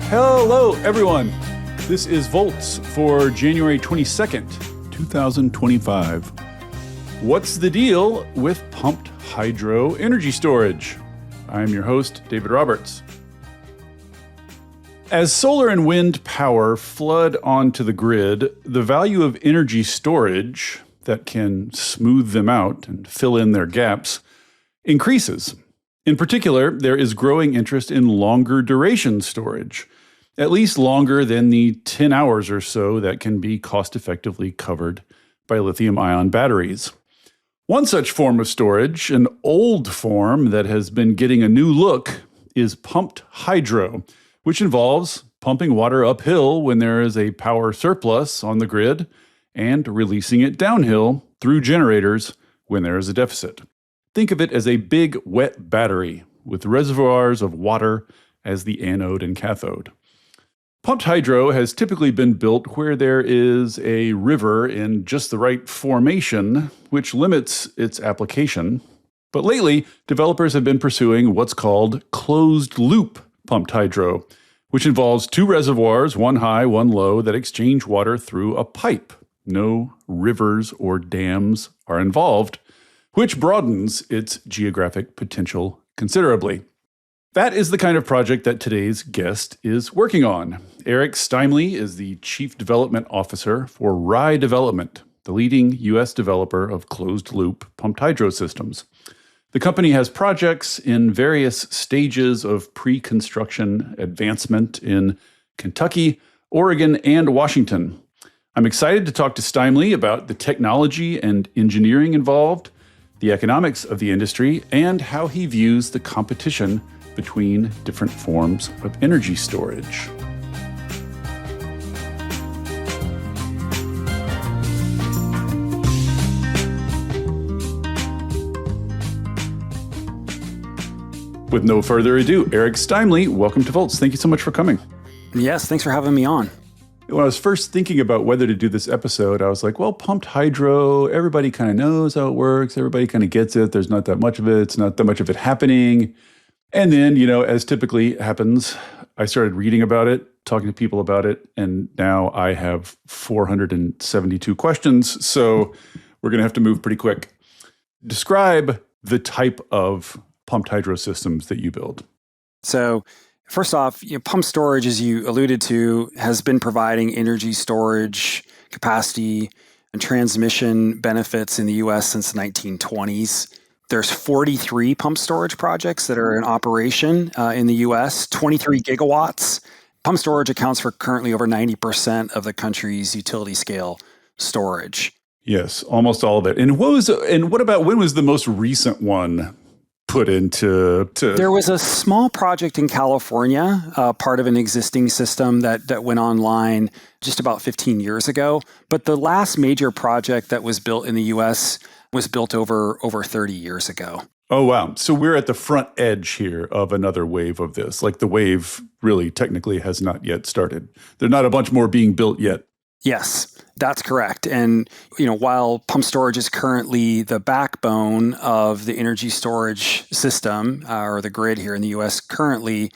Hello, everyone. This is Volts for January 22nd, 2025. What's the deal with pumped hydro energy storage? I'm your host, David Roberts. As solar and wind power flood onto the grid, the value of energy storage that can smooth them out and fill in their gaps increases. In particular, there is growing interest in longer duration storage, at least longer than the 10 hours or so that can be cost-effectively covered by lithium-ion batteries. One such form of storage, an old form that has been getting a new look, is pumped hydro, which involves pumping water uphill when there is a power surplus on the grid and releasing it downhill through generators when there is a deficit. Think of it as a big wet battery with reservoirs of water as the anode and cathode. Pumped hydro has typically been built where there is a river in just the right formation, which limits its application. But lately, developers have been pursuing what's called closed-loop pumped hydro, which involves two reservoirs, one high, one low, that exchange water through a pipe. No rivers or dams are involved, which broadens its geographic potential considerably. That is the kind of project that today's guest is working on. Erik Steimle is the Chief Development Officer for Rye Development, the leading U.S. developer of closed-loop pumped hydro systems. The company has projects in various stages of pre-construction advancement in Kentucky, Oregon, and Washington. I'm excited to talk to Steimle about the technology and engineering involved, the economics of the industry, and how he views the competition between different forms of energy storage. With no further ado, Erik Steimle, welcome to Volts. Thank you so much for coming. Yes, thanks for having me on. When I was first thinking about whether to do this episode, I was like, well, pumped hydro, everybody kind of knows how it works. Everybody kind of gets it. There's not that much of it. It's not that much of it happening. And then, as typically happens, I started reading about it, talking to people about it, and now I have 472 questions. So we're going to have to move pretty quick. Describe the type of pumped hydro systems that you build. So first off, pump storage, as you alluded to, has been providing energy storage capacity and transmission benefits in the U.S. since the 1920s. There's 43 pump storage projects that are in operation in the U.S., 23 gigawatts. Pump storage accounts for currently over 90% of the country's utility scale storage. Yes, almost all of it. And what about when was the most recent one put into? There was a small project in California, part of an existing system that went online just about 15 years ago. But the last major project that was built in the U.S. was built over 30 years ago. Oh, wow. So we're at the front edge here of another wave of this. Like the wave really technically has not yet started. There's not a bunch more being built yet. Yes, that's correct. And, while pump storage is currently the backbone of the energy storage system or the grid here in the U.S. currently,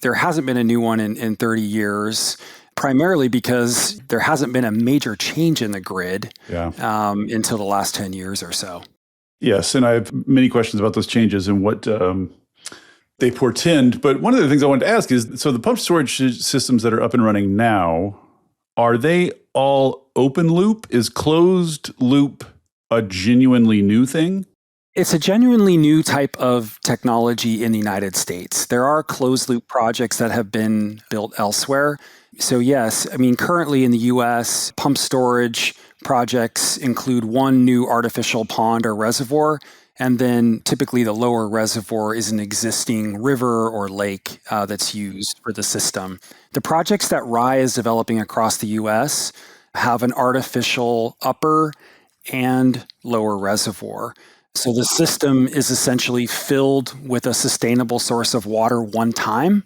there hasn't been a new one in 30 years. Primarily because there hasn't been a major change in the grid until the last 10 years or so. Yes, and I have many questions about those changes and what they portend. But one of the things I wanted to ask is, so the pump storage systems that are up and running now, are they all open loop? Is closed loop a genuinely new thing? It's a genuinely new type of technology in the United States. There are closed loop projects that have been built elsewhere. So yes, currently in the U.S., pump storage projects include one new artificial pond or reservoir, and then typically the lower reservoir is an existing river or lake that's used for the system. The projects that Rye is developing across the U.S. have an artificial upper and lower reservoir. So the system is essentially filled with a sustainable source of water one time.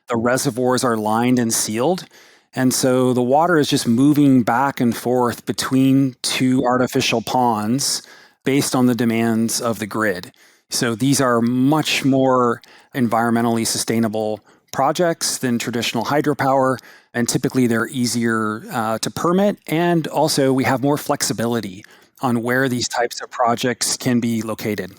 The reservoirs are lined and sealed. And so the water is just moving back and forth between two artificial ponds based on the demands of the grid. So these are much more environmentally sustainable projects than traditional hydropower, and typically they're easier to permit. And also, we have more flexibility on where these types of projects can be located.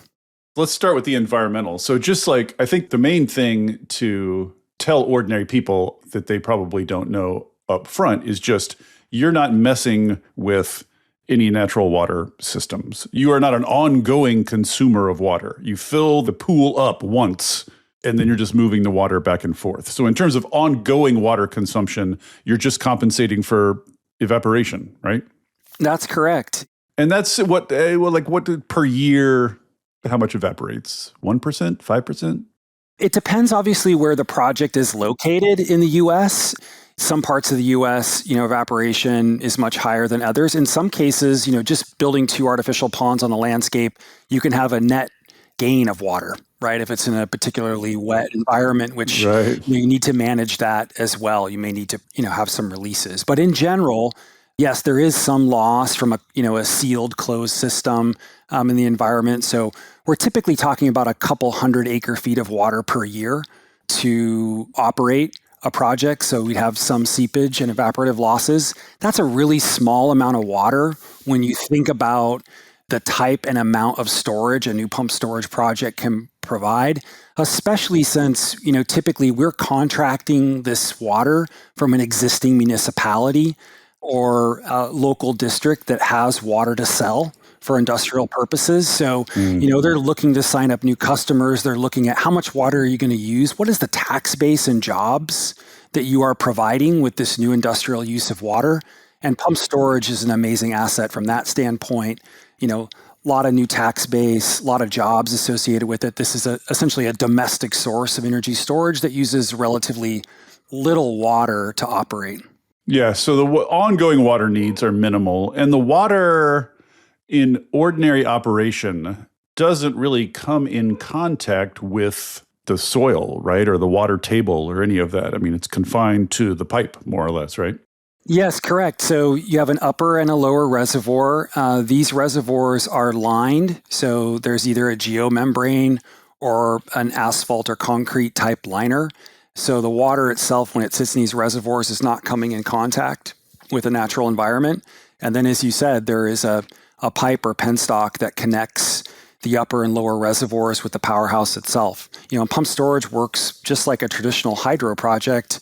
Let's start with the environmental. So just like, I think the main thing to tell ordinary people that they probably don't know up front is just you're not messing with any natural water systems. You are not an ongoing consumer of water. You fill the pool up once, and then you're just moving the water back and forth. So in terms of ongoing water consumption, you're just compensating for evaporation, right? That's correct. And that's what, per year, how much evaporates? 1%, 5%? It depends, obviously, where the project is located in the U.S. Some parts of the U.S., evaporation is much higher than others. In some cases, just building 2 artificial ponds on a landscape, you can have a net gain of water, right? If it's in a particularly wet environment, which Right. you need to manage that as well. You may need to, have some releases. But in general, yes, there is some loss from a sealed, closed system in the environment. So we're typically talking about a couple 100 acre-feet of water per year to operate a project. So we'd have some seepage and evaporative losses. That's a really small amount of water when you think about the type and amount of storage a new pump storage project can provide, especially since, typically we're contracting this water from an existing municipality or a local district that has water to sell for industrial purposes. So, they're looking to sign up new customers. They're looking at how much water are you going to use? What is the tax base and jobs that you are providing with this new industrial use of water? And pump storage is an amazing asset from that standpoint. A lot of new tax base, a lot of jobs associated with it. This is essentially a domestic source of energy storage that uses relatively little water to operate. Yeah, so the ongoing water needs are minimal, and the water in ordinary operation doesn't really come in contact with the soil, right? Or the water table or any of that. I mean, it's confined to the pipe, more or less, right? Yes, correct. So you have an upper and a lower reservoir. These reservoirs are lined. So there's either a geomembrane or an asphalt or concrete type liner. So the water itself, when it sits in these reservoirs, is not coming in contact with the natural environment. And then, as you said, there is a pipe or penstock that connects the upper and lower reservoirs with the powerhouse itself. Pump storage works just like a traditional hydro project.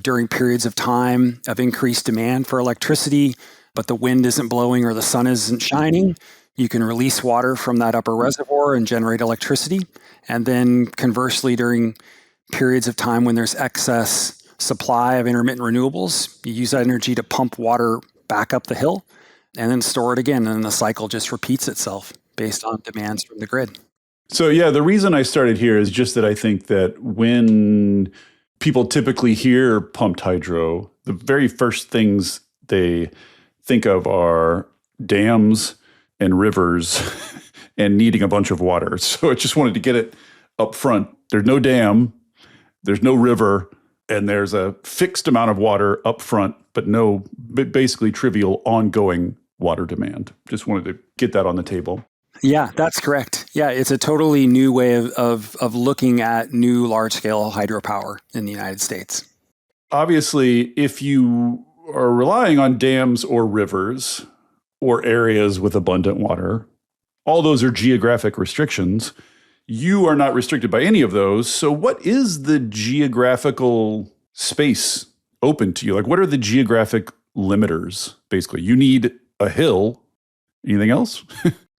During periods of time of increased demand for electricity, but the wind isn't blowing or the sun isn't shining, you can release water from that upper reservoir and generate electricity. And then conversely, during periods of time when there's excess supply of intermittent renewables, you use that energy to pump water back up the hill and then store it again. And the cycle just repeats itself based on demands from the grid. So yeah, the reason I started here is just that I think that when people typically hear pumped hydro, the very first things they think of are dams and rivers and needing a bunch of water. So I just wanted to get it up front. There's no dam, there's no river, and there's a fixed amount of water up front, but no basically trivial ongoing water demand. Just wanted to get that on the table. Yeah, that's correct. Yeah, it's a totally new way of looking at new large-scale hydropower in the United States. Obviously, if you are relying on dams or rivers or areas with abundant water, all those are geographic restrictions. You are not restricted by any of those. So what is the geographical space open to you? Like, what are the geographic limiters, basically? You need a hill. Anything else?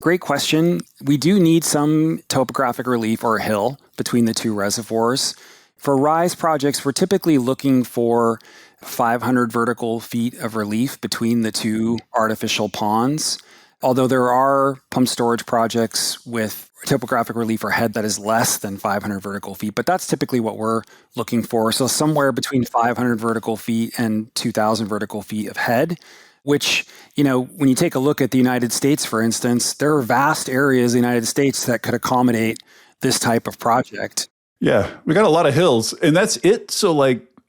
Great question. We do need some topographic relief or a hill between the two reservoirs. For rise projects, we're typically looking for 500 vertical feet of relief between the two artificial ponds. Although there are pump storage projects with topographic relief or head that is less than 500 vertical feet, but that's typically what we're looking for. So somewhere between 500 vertical feet and 2,000 vertical feet of head, which, when you take a look at the United States, for instance, there are vast areas in the United States that could accommodate this type of project. Yeah, we got a lot of hills, and that's it. So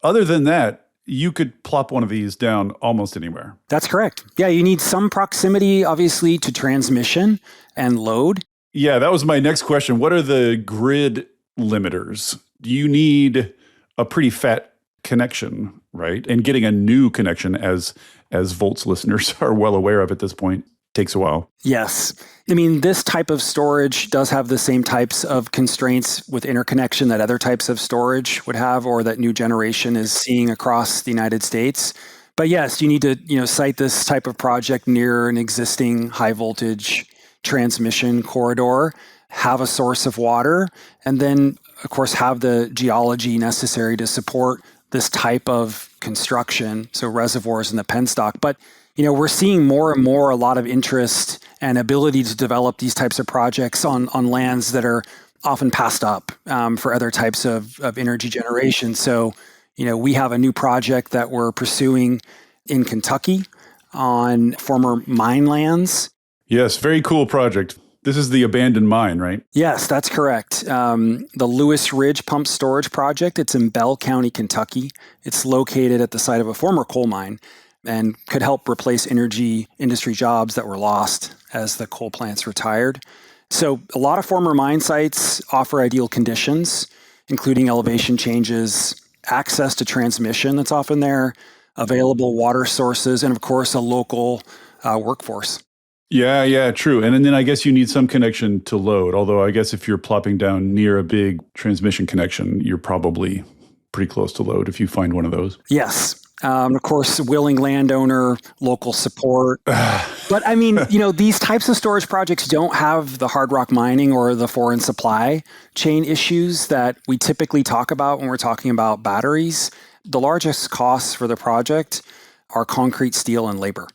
other than that, you could plop one of these down almost anywhere. That's correct. Yeah, you need some proximity, obviously, to transmission and load. Yeah, that was my next question. What are the grid limiters? Do you need a pretty fat connection, right? And getting a new connection, as Volt's listeners are well aware of at this point, takes a while. Yes. I mean, this type of storage does have the same types of constraints with interconnection that other types of storage would have, or that new generation is seeing across the United States. But yes, you need to, site this type of project near an existing high voltage transmission corridor, have a source of water, and then, of course, have the geology necessary to support this type of construction, so reservoirs in the penstock. But we're seeing more and more a lot of interest and ability to develop these types of projects on lands that are often passed up for other types of energy generation. So, we have a new project that we're pursuing in Kentucky on former mine lands. Yes, very cool project. This is the abandoned mine, right? Yes, that's correct. The Lewis Ridge Pump Storage Project, it's in Bell County, Kentucky. It's located at the site of a former coal mine and could help replace energy industry jobs that were lost as the coal plants retired. So a lot of former mine sites offer ideal conditions, including elevation changes, access to transmission that's often there, available water sources, and of course, a local workforce. Yeah, true. And then I guess you need some connection to load, although I guess if you're plopping down near a big transmission connection, you're probably pretty close to load if you find one of those. Yes. Of course, willing landowner, local support. But I mean, these types of storage projects don't have the hard rock mining or the foreign supply chain issues that we typically talk about when we're talking about batteries. The largest costs for the project are concrete, steel, and labor.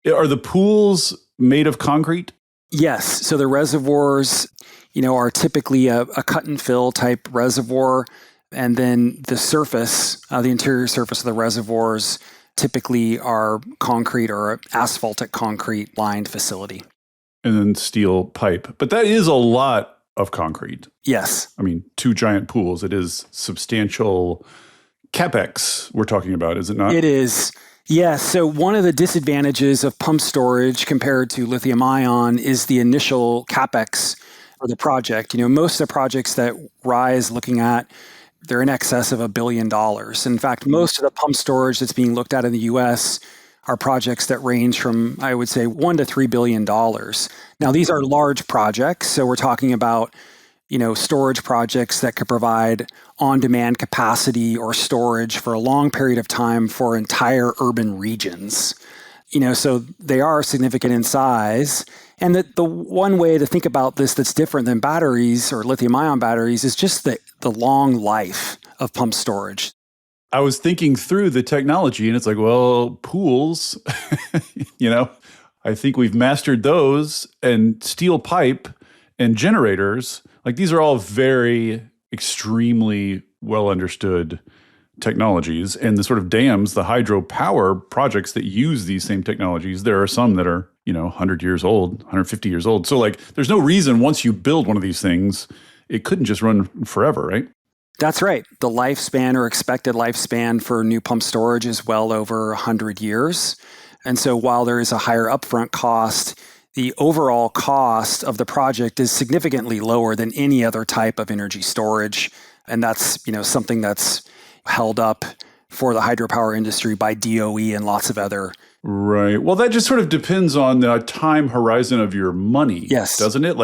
Are the pools made of concrete? Yes. So the reservoirs, are typically a cut and fill type reservoir. And then the surface, the interior surface of the reservoirs typically are concrete or asphaltic concrete lined facility. And then steel pipe. But that is a lot of concrete. Yes. I mean, 2 giant pools. It is substantial CapEx we're talking about, is it not? It is. Yes. So one of the disadvantages of pump storage compared to lithium-ion is the initial CapEx for the project. Most of the projects that Rise looking at, they're in excess of $1 billion. In fact, most of the pump storage that's being looked at in the U.S. are projects that range from, I would say, $1 to $3 billion. Now, these are large projects, so we're talking about, storage projects that could provide on-demand capacity or storage for a long period of time for entire urban regions. So they are significant in size. And the one way to think about this that's different than batteries or lithium-ion batteries is just the long life of pump storage. I was thinking through the technology and it's like, well, pools, I think we've mastered those, and steel pipe and generators. Like, these are all very extremely well understood technologies. And the sort of dams, the hydropower projects that use these same technologies, there are some that are, 100 years old, 150 years old. So there's no reason once you build one of these things, it couldn't just run forever, right? That's right. The lifespan or expected lifespan for new pump storage is well over 100 years. And so while there is a higher upfront cost, the overall cost of the project is significantly lower than any other type of energy storage. And that's, something that's held up for the hydropower industry by DOE and lots of other. Right. Well, that just sort of depends on the time horizon of your money, yes, doesn't it?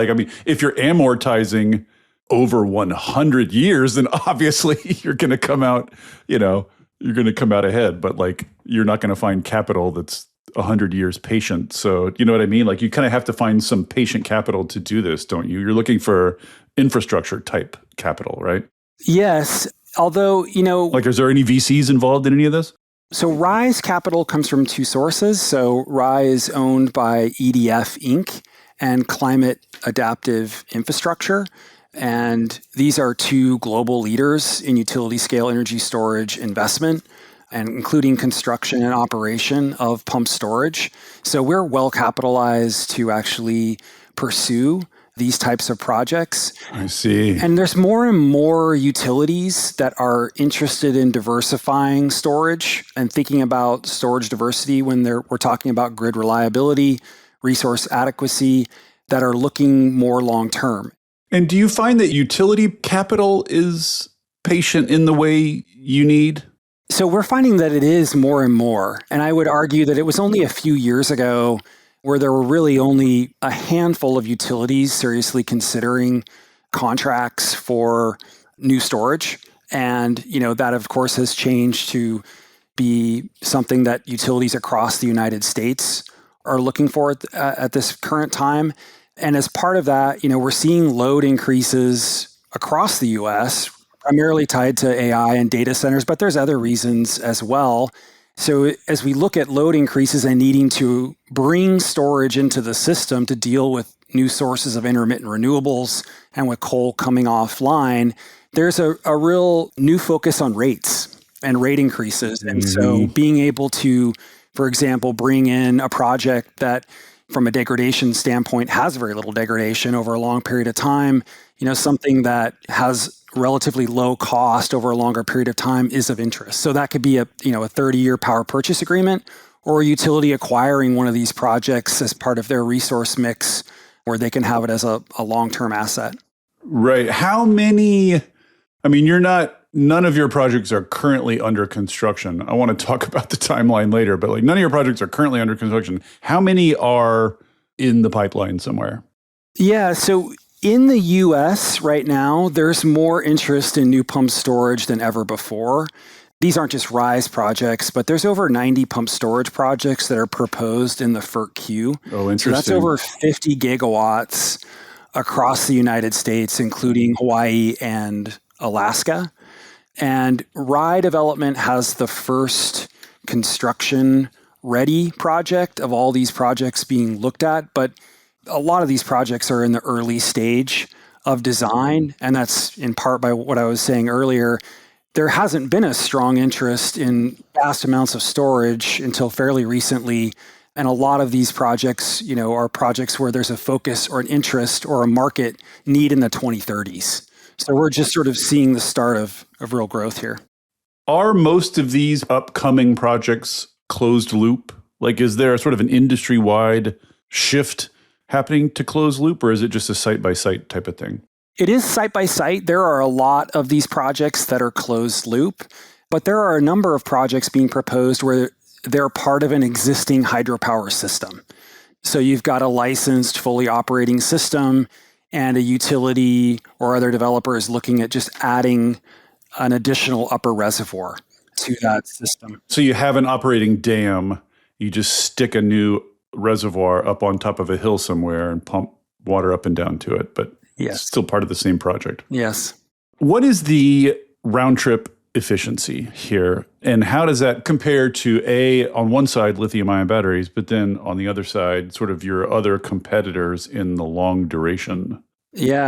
If you're amortizing over 100 years, then obviously you're going to come out, ahead. But you're not going to find capital that's 100 years patient. So, you know what I mean? You kind of have to find some patient capital to do this, don't you? You're looking for infrastructure type capital, right? Yes. Although, is there any VCs involved in any of this? So Rise Capital comes from 2 sources. So Rise is owned by EDF Inc. and Climate Adaptive Infrastructure. And these are 2 global leaders in utility scale energy storage investment, and including construction and operation of pump storage. So we're well capitalized to actually pursue these types of projects. I see. And there's more and more utilities that are interested in diversifying storage and thinking about storage diversity when we're talking about grid reliability, resource adequacy, that are looking more long term. And do you find that utility capital is patient in the way you need? So we're finding that it is more and more. And I would argue that it was only a few years ago where there were really only a handful of utilities seriously considering contracts for new storage. And, that of course has changed to be something that utilities across the United States are looking for at this current time. And as part of that, we're seeing load increases across the US, primarily tied to AI and data centers, but there's other reasons as well. So as we look at load increases and needing to bring storage into the system to deal with new sources of intermittent renewables and with coal coming offline, there's a real new focus on rates and rate increases. And so being able to, for example, bring in a project that from a degradation standpoint has very little degradation over a long period of time, something that has relatively low cost over a longer period of time is of interest. So that could be a 30-year power purchase agreement or a utility acquiring one of these projects as part of their resource mix where they can have it as a long-term asset. Right. How many, none of your projects are currently under construction. I want to talk about the timeline later, but none of your projects are currently under construction. How many are in the pipeline somewhere? Yeah. So in the US right now, there's more interest in new pump storage than ever before. These aren't just RISE projects, but there's over 90 pump storage projects that are proposed in the FERC queue. Oh, interesting. So that's over 50 gigawatts across the United States, including Hawaii and Alaska. And RIE development has the first construction ready project of all these projects being looked at, but a lot of these projects are in the early stage of design, and that's in part by what I was saying earlier. There hasn't been a strong interest in vast amounts of storage until fairly recently, and a lot of these projects, are projects where there's a focus or an interest or a market need in the 2030s. So we're just sort of seeing the start of real growth here. Are most of these upcoming projects closed loop? Is there sort of an industry-wide shift happening to closed loop, or is it just a site-by-site type of thing? It is site-by-site. There are a lot of these projects that are closed loop, but there are a number of projects being proposed where they're part of an existing hydropower system. So you've got a licensed, fully operating system, and a utility or other developer is looking at just adding an additional upper reservoir to that system. So you have an operating dam, you just stick a new reservoir up on top of a hill somewhere and pump water up and down to it, but yes, it's still part of the same project. Yes. What is the round trip efficiency here? And how does that compare to on one side, lithium-ion batteries, but then on the other side, sort of your other competitors in the long duration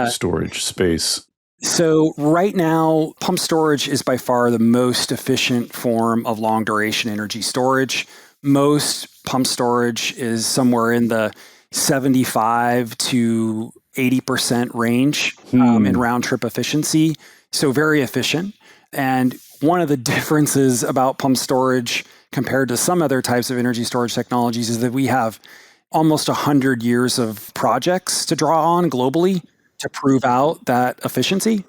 storage space? So right now, pump storage is by far the most efficient form of long duration energy storage. Most pump storage is somewhere in the 75 to 80% range in round trip efficiency. So very efficient. And one of the differences about pump storage compared to some other types of energy storage technologies is that we have almost 100 years of projects to draw on globally to prove out that efficiency.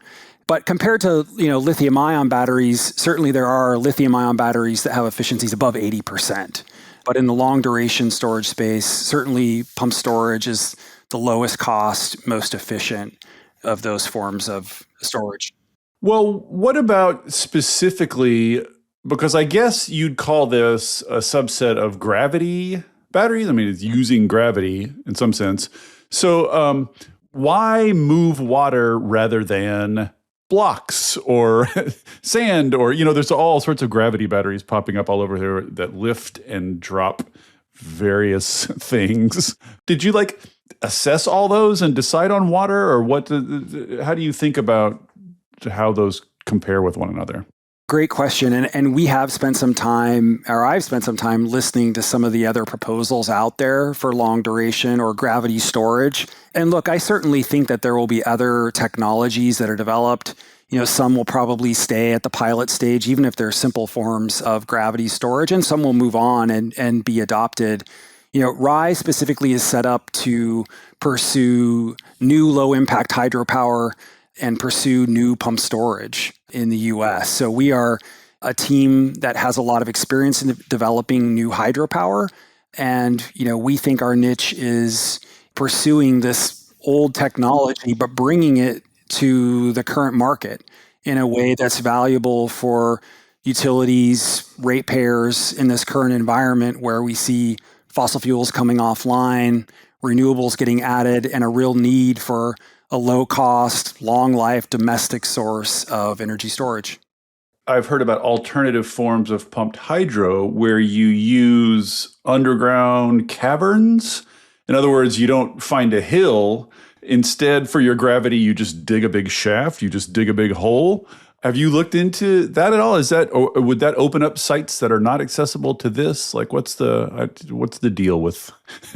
But compared to lithium-ion batteries, certainly there are lithium-ion batteries that have efficiencies above 80%. But in the long-duration storage space, certainly pump storage is the lowest cost, most efficient of those forms of storage. Well, what about specifically, because I guess you'd call this a subset of gravity batteries? It's using gravity in some sense. So why move water rather than blocks or sand or, there's all sorts of gravity batteries popping up all over here that lift and drop various things. Did you assess all those and decide on water, or how do you think about how those compare with one another? Great question. And we have spent some time, or I've spent some time listening to some of the other proposals out there for long duration or gravity storage. And look, I certainly think that there will be other technologies that are developed. Some will probably stay at the pilot stage, even if they're simple forms of gravity storage, and some will move on and be adopted. RISE specifically is set up to pursue new low impact hydropower and pursue new pump storage. in the US. So we are a team that has a lot of experience in developing new hydropower. And, we think our niche is pursuing this old technology, but bringing it to the current market in a way that's valuable for utilities, ratepayers in this current environment where we see fossil fuels coming offline, renewables getting added, and a real need for a low-cost, long-life domestic source of energy storage. I've heard about alternative forms of pumped hydro where you use underground caverns. In other words, you don't find a hill. Instead, for your gravity, you just dig a big shaft, you just dig a big hole. Have you looked into that at all? Or would that open up sites that are not accessible to this? Like, what's the deal with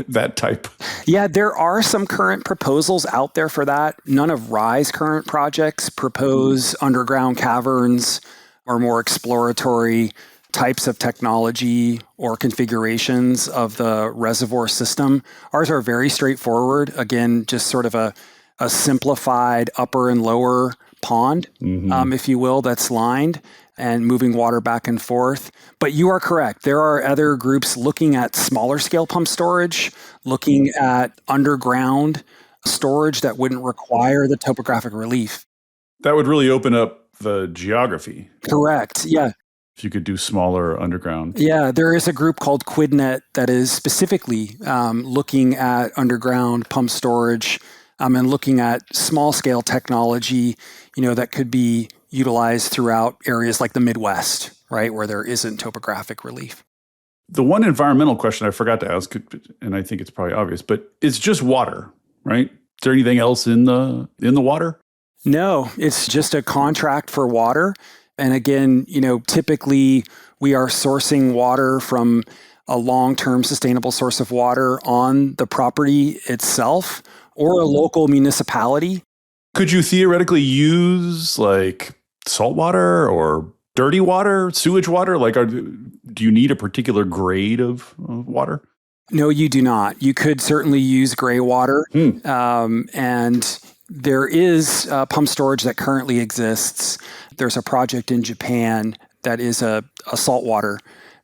that type? Yeah, there are some current proposals out there for that. None of RISE current projects propose underground caverns or more exploratory types of technology or configurations of the reservoir system. Ours are very straightforward. Again, just sort of a simplified upper and lower pond, if you will, that's lined and moving water back and forth. But you are correct. There are other groups looking at smaller scale pump storage, looking at underground storage that wouldn't require the topographic relief. That would really open up the geography. Correct. Yeah. If you could do smaller underground. Yeah, there is a group called QuidNet that is specifically looking at underground pump storage and looking at small scale technology, that could be utilized throughout areas like the Midwest, right, where there isn't topographic relief. The one environmental question I forgot to ask, and I think it's probably obvious, but it's just water, right? Is there anything else in the water? No, it's just a contract for water. And again, typically we are sourcing water from a long-term sustainable source of water on the property itself or a local municipality. Could you theoretically use like salt water or dirty water, sewage water? Like, do you need a particular grade of water? No, you do not. You could certainly use gray water. And there is pump storage that currently exists. There's a project in Japan that is a saltwater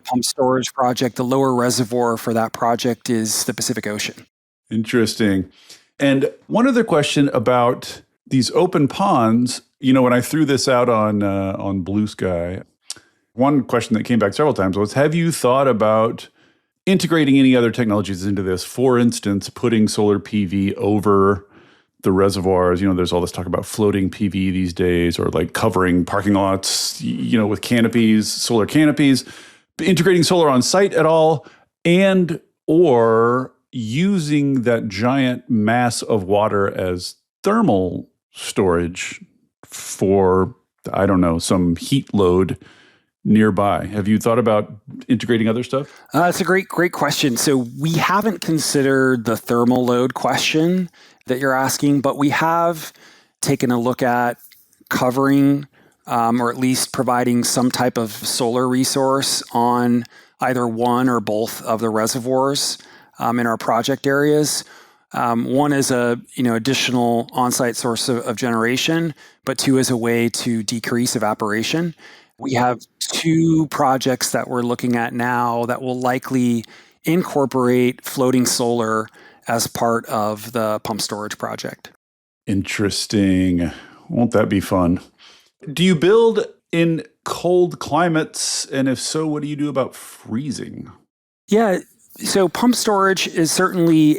pump storage project. The lower reservoir for that project is the Pacific Ocean. Interesting. And one other question about these open ponds. When I threw this out on Blue Sky, one question that came back several times was, have you thought about integrating any other technologies into this? For instance, putting solar PV over the reservoirs. There's all this talk about floating PV these days, or like covering parking lots, with canopies, solar canopies, integrating solar on site at all, and or using that giant mass of water as thermal storage for, I don't know, some heat load nearby. Have you thought about integrating other stuff? It's a great question. So we haven't considered the thermal load question that you're asking, but we have taken a look at covering or at least providing some type of solar resource on either one or both of the reservoirs in our project areas. One is a additional on-site source of generation, but two is a way to decrease evaporation. We have two projects that we're looking at now that will likely incorporate floating solar as part of the pump storage project. Interesting. Won't that be fun? Do you build in cold climates? And if so, what do you do about freezing? Yeah. So pump storage is certainly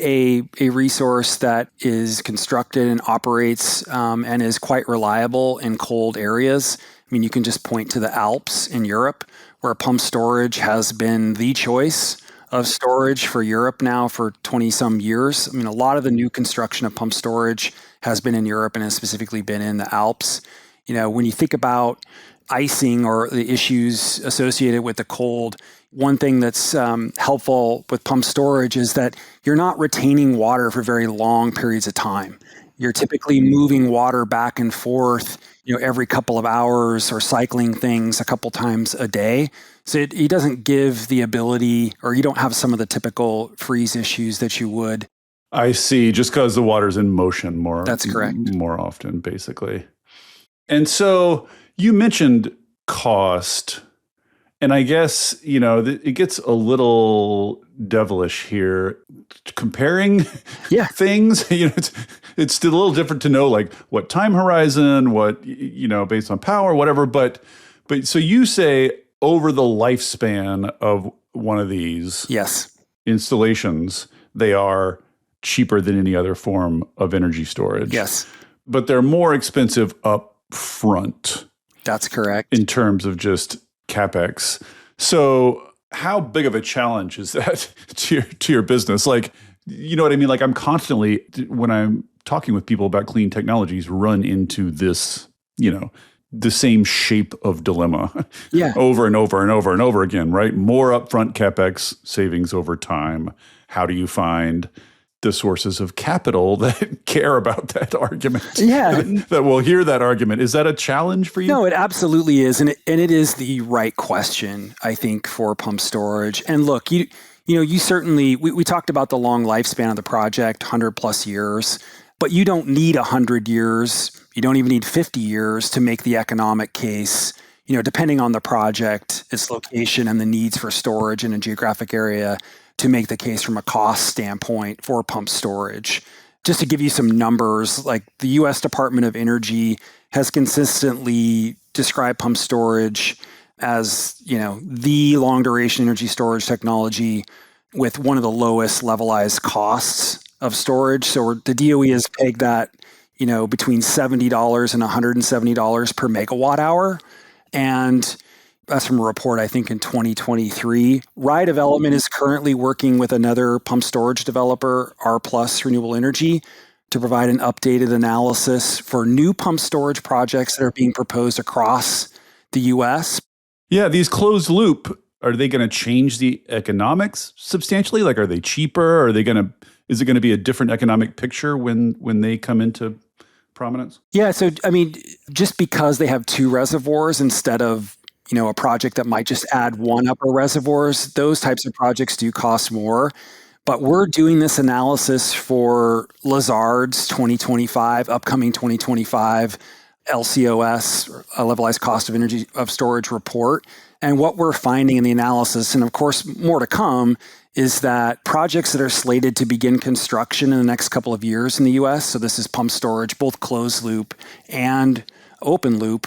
a resource that is constructed and operates and is quite reliable in cold areas. I mean, you can just point to the Alps in Europe, where pump storage has been the choice of storage for Europe now for 20-some years. I mean, a lot of the new construction of pump storage has been in Europe and has specifically been in the Alps. When you think about icing or the issues associated with the cold, one thing that's helpful with pump storage is that you're not retaining water for very long periods of time. You're typically moving water back and forth, every couple of hours, or cycling things a couple times a day. So it doesn't give the ability, or you don't have some of the typical freeze issues that you would. I see, just because the water's in motion more. That's correct. More often, basically. And so You mentioned cost, and I guess, it gets a little devilish here. Comparing Yeah. things, it's still a little different to know like what time horizon, what, based on power, whatever. But so you say over the lifespan of one of these Yes. installations, they are cheaper than any other form of energy storage. Yes. But they're more expensive up front. That's correct. In terms of just CapEx. So how big of a challenge is that to your business? Like, you know what I mean? Like I'm constantly, when I'm talking with people about clean technologies, run into this, the same shape of dilemma over and over and over and over again, right? More upfront CapEx savings over time. How do you find the sources of capital that care about that argument? Yeah. That will hear that argument. Is that a challenge for you? No, it absolutely is. And it is the right question, I think, for pump storage. And look, you certainly, we talked about the long lifespan of the project, 100 plus years, but you don't need 100 years. You don't even need 50 years to make the economic case, depending on the project, its location, and the needs for storage in a geographic area, to make the case from a cost standpoint for pump storage. Just to give you some numbers, like the U.S. Department of Energy has consistently described pump storage as, the long duration energy storage technology with one of the lowest levelized costs of storage. So the DOE has pegged that, between $70 and $170 per megawatt hour. And that's from a report, I think, in 2023. Rye Development is currently working with another pump storage developer, R Plus Renewable Energy, to provide an updated analysis for new pump storage projects that are being proposed across the U.S. Yeah, these closed loop, are they going to change the economics substantially? Like, are they cheaper? Is it going to be a different economic picture when they come into prominence? Yeah, so, just because they have two reservoirs instead of a project that might just add one upper reservoirs, those types of projects do cost more. But we're doing this analysis for Lazard's 2025, upcoming 2025 LCOS, a levelized cost of energy of storage report. And what we're finding in the analysis, and of course more to come, is that projects that are slated to begin construction in the next couple of years in the US, so this is pump storage, both closed loop and open loop,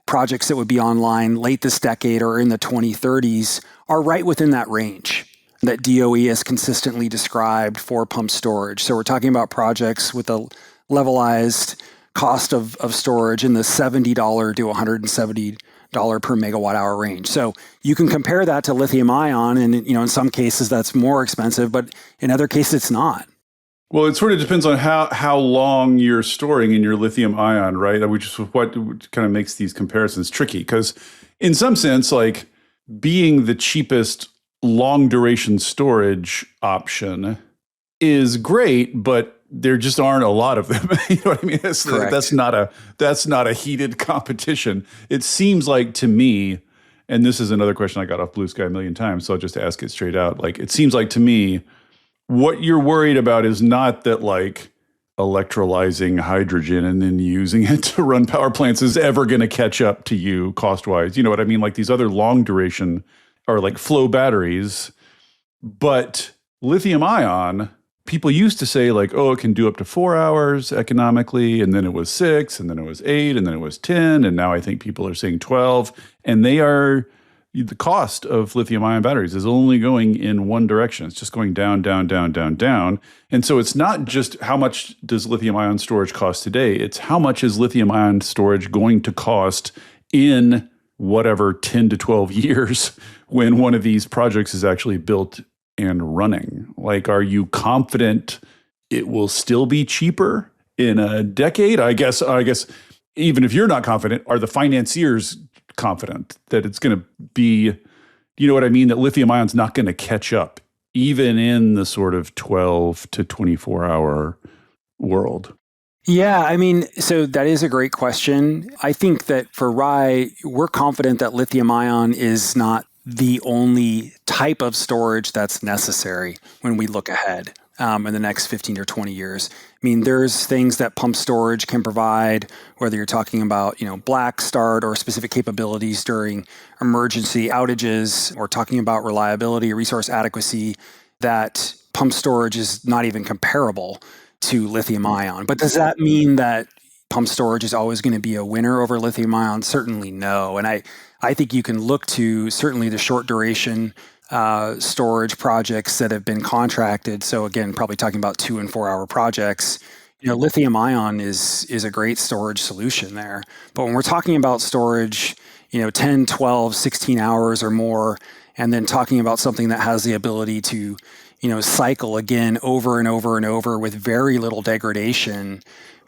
projects that would be online late this decade or in the 2030s are right within that range that DOE has consistently described for pump storage. So we're talking about projects with a levelized cost of storage in the $70 to $170 per megawatt hour range. So you can compare that to lithium ion, and in some cases that's more expensive, but in other cases it's not. Well, it sort of depends on how long you're storing in your lithium ion, right? Which is what kind of makes these comparisons tricky. Because in some sense, like being the cheapest long duration storage option is great, but there just aren't a lot of them. You know what I mean? That's not a heated competition. It seems like to me, and this is another question I got off Blue Sky a million times, so I'll just ask it straight out. Like, it seems like to me, what you're worried about is not that like electrolyzing hydrogen and then using it to run power plants is ever going to catch up to you cost-wise. You know what I mean? Like these other long duration are like flow batteries, but lithium ion, people used to say like, oh, it can do up to 4 hours economically. And then it was 6, and then it was 8, and then it was 10. And now I think people are saying 12, and the cost of lithium-ion batteries is only going in one direction. It's just going down, down, down, down, down. And so it's not just how much does lithium-ion storage cost today, it's how much is lithium-ion storage going to cost in whatever 10 to 12 years when one of these projects is actually built and running. Like, are you confident it will still be cheaper in a decade? I guess even if you're not confident, are the financiers confident that it's going to be, you know what I mean, that lithium ion's not going to catch up even in the sort of 12 to 24 hour world? Yeah, so that is a great question. I think that for Rye, we're confident that lithium ion is not the only type of storage that's necessary when we look ahead. in the next 15 or 20 years. I mean, there's things that pump storage can provide, whether you're talking about, black start or specific capabilities during emergency outages, or talking about reliability, resource adequacy, that pump storage is not even comparable to lithium ion. But does that mean that pump storage is always going to be a winner over lithium ion? Certainly no. And I think you can look to certainly the short duration storage projects that have been contracted. So again, probably talking about 2 and 4 hour projects. Lithium ion is a great storage solution there. But when we're talking about storage, 10, 12, 16 hours or more, and then talking about something that has the ability to, cycle again over and over and over with very little degradation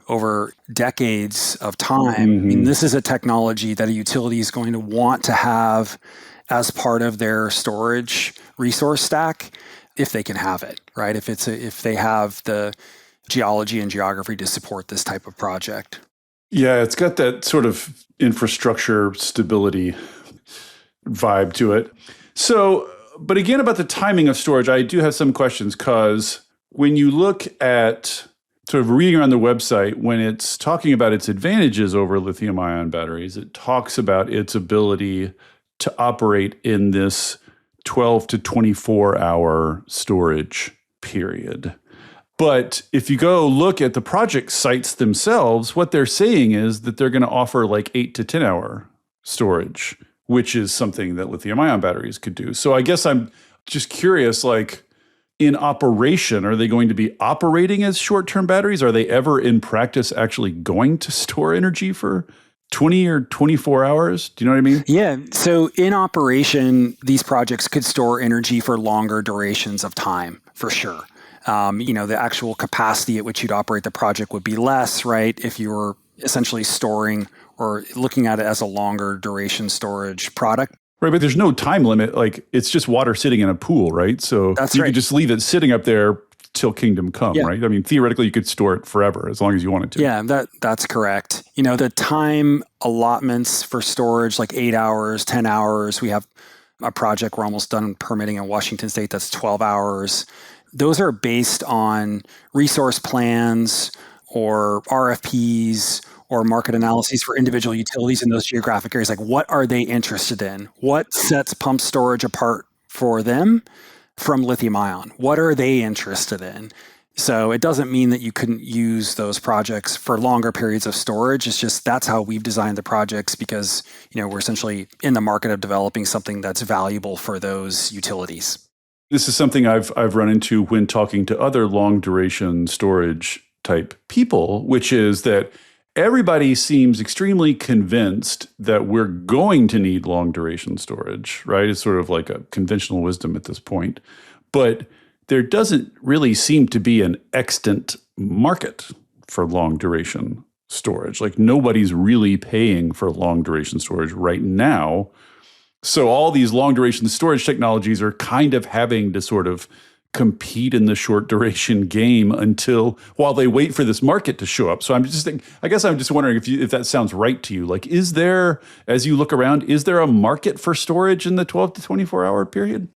over decades of time. I mean, this is a technology that a utility is going to want to have as part of their storage resource stack if they can have it, right? If they have the geology and geography to support this type of project. Yeah, it's got that sort of infrastructure stability vibe to it. So, but again, about the timing of storage, I do have some questions, because when you look at sort of reading on the website, when it's talking about its advantages over lithium-ion batteries, it talks about its ability to operate in this 12 to 24-hour storage period. But if you go look at the project sites themselves, what they're saying is that they're going to offer like 8 to 10-hour storage, which is something that lithium-ion batteries could do. So I guess I'm just curious, like, in operation, are they going to be operating as short-term batteries? Are they ever in practice actually going to store energy for 20 or 24 hours? Do you know what I mean? Yeah. So in operation, these projects could store energy for longer durations of time, for sure. The actual capacity at which you'd operate the project would be less, right? If you were essentially storing or looking at it as a longer duration storage product. Right, but there's no time limit. Like, it's just water sitting in a pool, right? So That's you right. could just leave it sitting up there till kingdom come, Yeah. right? I mean, theoretically, you could store it forever as long as you wanted to. Yeah, that's correct. The time allotments for storage, like 8 hours, 10 hours. We have a project we're almost done permitting in Washington State that's 12 hours. Those are based on resource plans or RFPs or market analyses for individual utilities in those geographic areas. Like, what are they interested in? What sets pump storage apart for them from lithium ion? What are they interested in? So it doesn't mean that you couldn't use those projects for longer periods of storage. It's just that's how we've designed the projects, because we're essentially in the market of developing something that's valuable for those utilities. This is something I've run into when talking to other long duration storage type people, which is that everybody seems extremely convinced that we're going to need long duration storage, right? It's sort of like a conventional wisdom at this point. But there doesn't really seem to be an extant market for long duration storage. Like, nobody's really paying for long duration storage right now. So all these long duration storage technologies are kind of having to sort of compete in the short duration game while they wait for this market to show up. So I guess I'm just wondering if that sounds right to you. Like, is there, as you look around, is there a market for storage in the 12 to 24 hour period?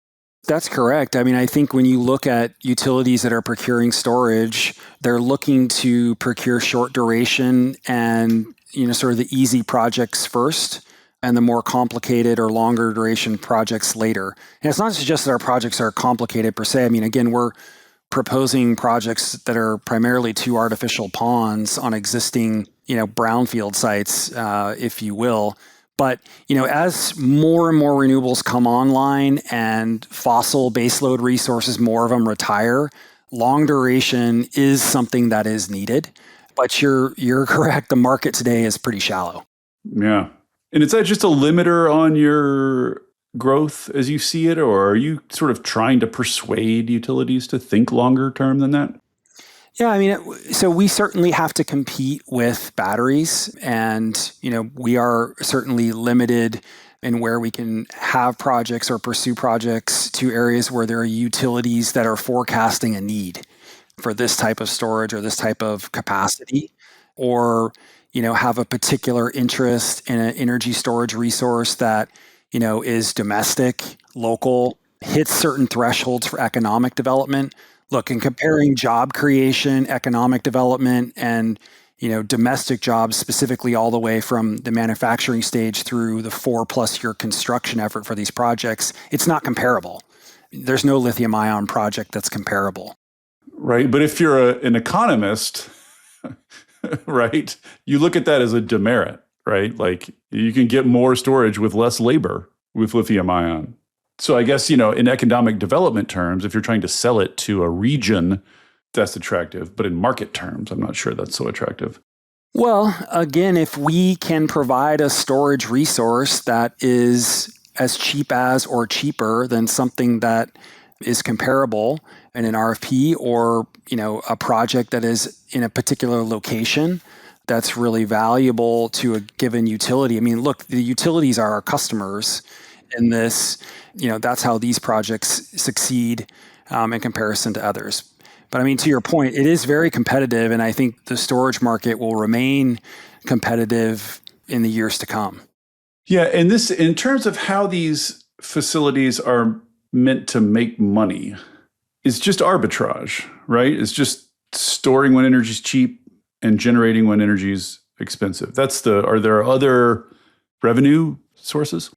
That's correct. I mean, I think when you look at utilities that are procuring storage, they're looking to procure short duration and, sort of the easy projects first, and the more complicated or longer duration projects later. And it's not just that our projects are complicated per se. I mean, again, we're proposing projects that are primarily 2 artificial ponds on existing, brownfield sites, if you will. But, as more and more renewables come online and fossil baseload resources, more of them retire, long duration is something that is needed. But you're correct. The market today is pretty shallow. Yeah. And is that just a limiter on your growth as you see it, or are you sort of trying to persuade utilities to think longer term than that? Yeah, I mean, so we certainly have to compete with batteries, and we are certainly limited in where we can have projects or pursue projects to areas where there are utilities that are forecasting a need for this type of storage or this type of capacity, or have a particular interest in an energy storage resource that is domestic, local, hits certain thresholds for economic development. Look, in comparing job creation, economic development, and domestic jobs specifically all the way from the manufacturing stage through the 4+ year construction effort for these projects, it's not comparable. There's no lithium-ion project that's comparable. Right. But if you're an economist, right, you look at that as a demerit, right? Like you can get more storage with less labor with lithium-ion. So I guess, in economic development terms, if you're trying to sell it to a region, that's attractive. But in market terms, I'm not sure that's so attractive. Well, again, if we can provide a storage resource that is as cheap as or cheaper than something that is comparable in an RFP or, a project that is in a particular location that's really valuable to a given utility. I mean, look, the utilities are our customers in this. That's how these projects succeed in comparison to others. But I mean, to your point, it is very competitive, and I think the storage market will remain competitive in the years to come. Yeah, and this, in terms of how these facilities are meant to make money, is just arbitrage, right? It's just storing when energy's cheap and generating when energy's expensive. Are there other revenue sources?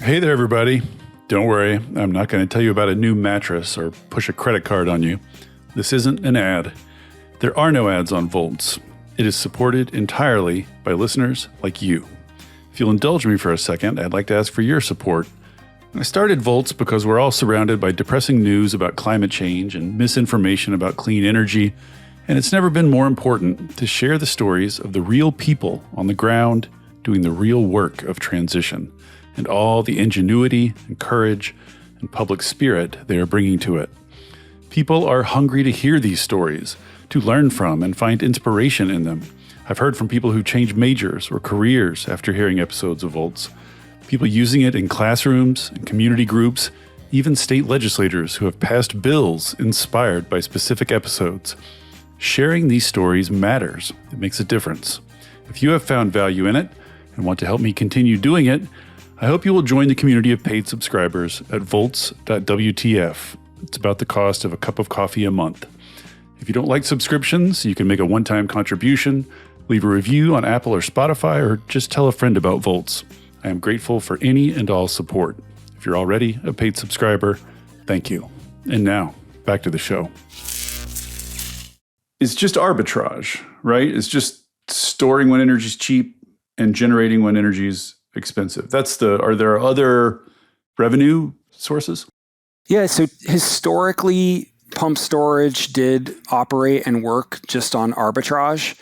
Hey there, everybody. Don't worry, I'm not going to tell you about a new mattress or push a credit card on you. This isn't an ad. There are no ads on Volts. It is supported entirely by listeners like you. If you'll indulge me for a second, I'd like to ask for your support. I started Volts because we're all surrounded by depressing news about climate change and misinformation about clean energy, and it's never been more important to share the stories of the real people on the ground doing the real work of transition, and all the ingenuity and courage and public spirit they are bringing to it. People are hungry to hear these stories, to learn from and find inspiration in them. I've heard from people who changed majors or careers after hearing episodes of Volts, people using it in classrooms and community groups, even state legislators who have passed bills inspired by specific episodes. Sharing these stories matters. It makes a difference. If you have found value in it and want to help me continue doing it, I hope you will join the community of paid subscribers at volts.wtf. It's about the cost of a cup of coffee a month. If you don't like subscriptions, you can make a one-time contribution, leave a review on Apple or Spotify, or just tell a friend about Volts. I am grateful for any and all support. If you're already a paid subscriber, thank you. And now, back to the show. It's just arbitrage, right? It's just storing when energy's cheap and generating when energy's expensive. Are there other revenue sources? Yeah, so historically, pump storage did operate and work just on arbitrage.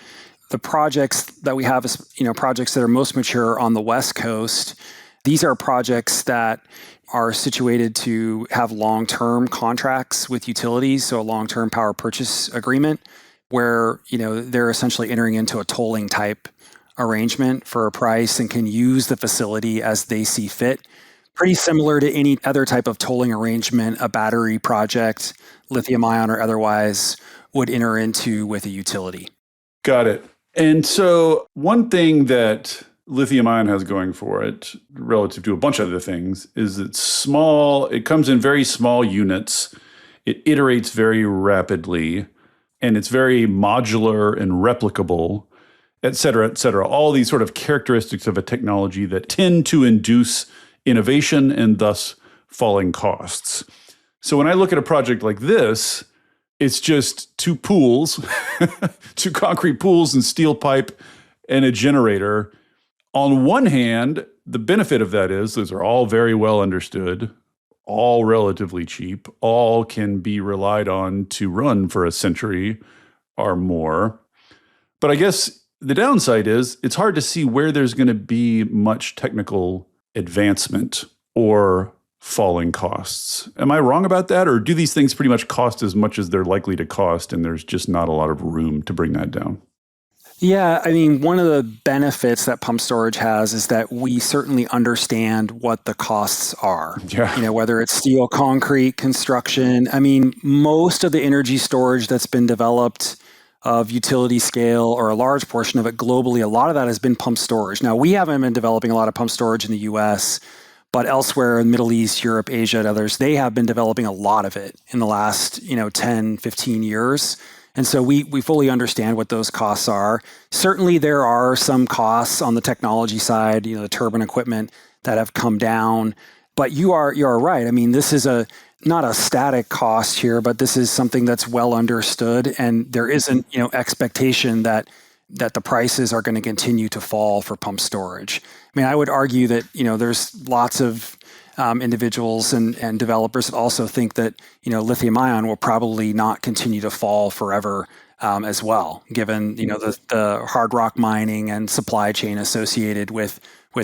The projects that we have, projects that are most mature on the West Coast, these are projects that are situated to have long-term contracts with utilities, so a long-term power purchase agreement, where they're essentially entering into a tolling type arrangement for a price and can use the facility as they see fit. Pretty similar to any other type of tolling arrangement a battery project, lithium-ion or otherwise, would enter into with a utility. Got it. And so one thing that lithium-ion has going for it, relative to a bunch of other things, is it's small. It comes in very small units. It iterates very rapidly, and it's very modular and replicable, et cetera, all these sort of characteristics of a technology that tend to induce innovation and thus falling costs. So when I look at a project like this, it's just two pools, two concrete pools and steel pipe and a generator. On one hand, the benefit of that is those are all very well understood, all relatively cheap, all can be relied on to run for a century or more. But I guess the downside is it's hard to see where there's going to be much technical advancement or falling costs. Am I wrong about that? Or do these things pretty much cost as much as they're likely to cost, and there's just not a lot of room to bring that down? Yeah, I mean, one of the benefits that pump storage has is that we certainly understand what the costs are. Yeah. Whether it's steel, concrete, construction. I mean, most of the energy storage that's been developed of utility scale, or a large portion of it globally, a lot of that has been pump storage. Now, we haven't been developing a lot of pump storage in the US, But elsewhere in the Middle East, Europe, Asia, and others, they have been developing a lot of it in the last 10, 15 years. And so we fully understand what those costs are. Certainly there are some costs on the technology side, the turbine equipment that have come down. But you are right. I mean, this is not a static cost here, but this is something that's well understood, and there isn't expectation that the prices are going to continue to fall for pump storage. I mean, I would argue that there's lots of individuals and developers that also think that lithium-ion will probably not continue to fall forever as well, given the hard rock mining and supply chain associated with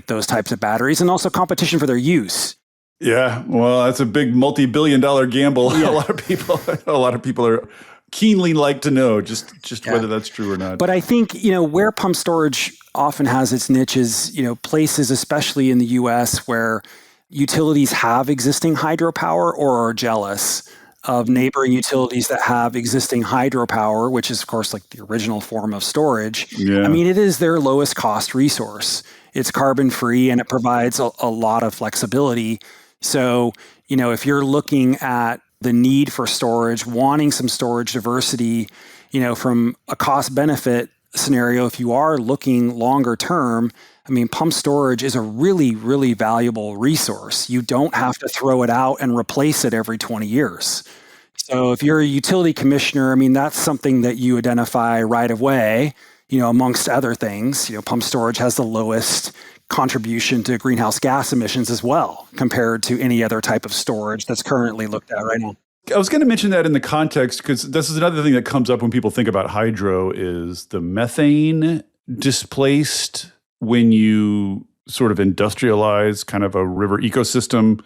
those types of batteries, and also competition for their use. Yeah, well, that's a big multi-billion-dollar gamble. Yeah. A lot of people are keenly like to know just whether that's true or not. But I think where pump storage often has its niches, places, especially in the U.S., where utilities have existing hydropower or are jealous of neighboring utilities that have existing hydropower, which is, of course, like the original form of storage. Yeah. I mean, it is their lowest cost resource. It's carbon free and it provides a lot of flexibility. So, if you're looking at the need for storage, wanting some storage diversity, from a cost benefit scenario, if you are looking longer term, I mean, pump storage is a really, really valuable resource. You don't have to throw it out and replace it every 20 years. So if you're a utility commissioner, I mean, that's something that you identify right away, amongst other things. Pump storage has the lowest contribution to greenhouse gas emissions as well, compared to any other type of storage that's currently looked at right now. I was going to mention that in the context, because this is another thing that comes up when people think about hydro is the methane displaced when you sort of industrialize kind of a river ecosystem.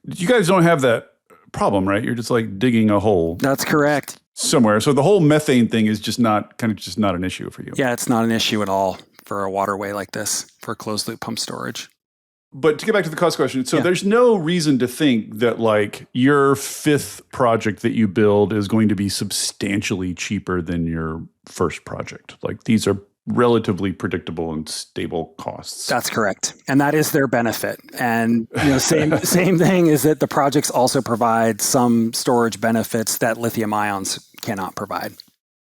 You guys don't have that problem, right? You're just like digging a hole. That's correct. Somewhere. So the whole methane thing is just not an issue for you. Yeah, it's not an issue at all for a waterway like this, for closed loop pump storage. But to get back to the cost question, so there's no reason to think that like your fifth project that you build is going to be substantially cheaper than your first project. Like these are relatively predictable and stable costs. That's correct. And that is their benefit. And same thing is that the projects also provide some storage benefits that lithium ions cannot provide.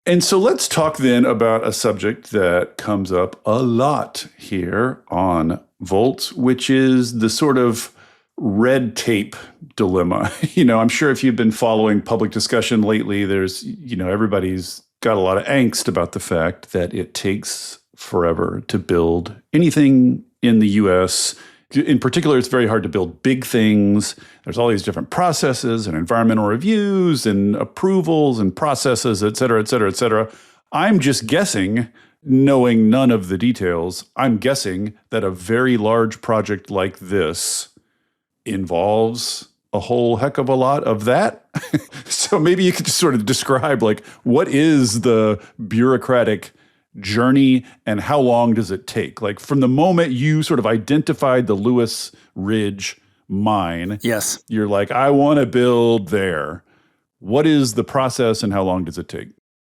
And so let's talk then about a subject that comes up a lot here on Volt, which is the sort of red tape dilemma. I'm sure if you've been following public discussion lately, there's, everybody's got a lot of angst about the fact that it takes forever to build anything in the US. In particular, it's very hard to build big things. There's all these different processes and environmental reviews and approvals and processes, et cetera, et cetera, et cetera. I'm just guessing, knowing none of the details, I'm guessing that a very large project like this involves a whole heck of a lot of that. So maybe you could just sort of describe like what is the bureaucratic journey and how long does it take? Like from the moment you sort of identified the Lewis Ridge mine, yes, you're like, I want to build there. What is the process and how long does it take?